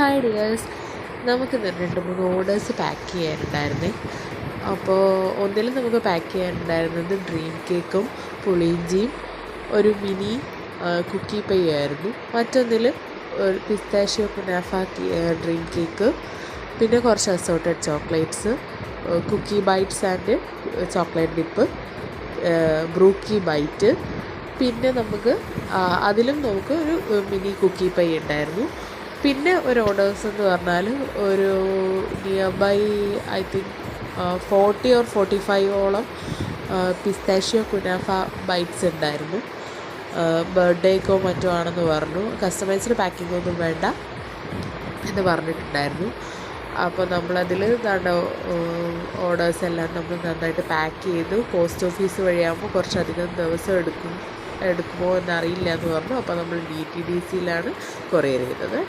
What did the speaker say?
Hi dears, നമുക്ക് ഇന്ന് 2-3 orders pack ചെയ്യാനുണ്ടായിരുന്നേ. അപ്പോൾ ഒന്നിലും നമുക്ക് പാക്ക് ചെയ്യാനുണ്ടായിരുന്നത് ഡ്രീം കേക്കും പുളിയിഞ്ചിയും ഒരു മിനി കുക്കി പൈ ആയിരുന്നു. മറ്റൊന്നിൽ ഒരു പിസ്താഷ്യോ കുനാഫ ഡ്രീം കേക്ക്, പിന്നെ കുറച്ച് assorted chocolates, cookie bites and chocolate dip, brookie bite, പിന്നെ നമുക്ക് അതിലും നമുക്ക് ഒരു മിനി കുക്കി പൈ ഉണ്ടായിരുന്നു. പിന്നെ ഒരു ഓർഡേഴ്സ് എന്ന് പറഞ്ഞാൽ ഒരു near by I think 40 or 45 pistachio kunafa bites ഉണ്ടായിരുന്നു. ബർത്ത്ഡേക്കോ മറ്റോ ആണെന്ന് പറഞ്ഞു. കസ്റ്റമൈസ്ഡ് പാക്കിംഗ് ഒന്നും വേണ്ട എന്ന് പറഞ്ഞിട്ടുണ്ടായിരുന്നു. അപ്പോൾ നമ്മളതിൽ ഓർഡേഴ്സ് എല്ലാം നമ്മൾ നന്നായിട്ട് പാക്ക് ചെയ്തു. പോസ്റ്റ് ഓഫീസ് വഴിയാകുമ്പോൾ കുറച്ചധികം ദിവസം എടുക്കുമോ എന്നറിയില്ല എന്ന് പറഞ്ഞു. അപ്പോൾ നമ്മൾ DTDCയിലാണ് കൊറിയർ ചെയ്തത്.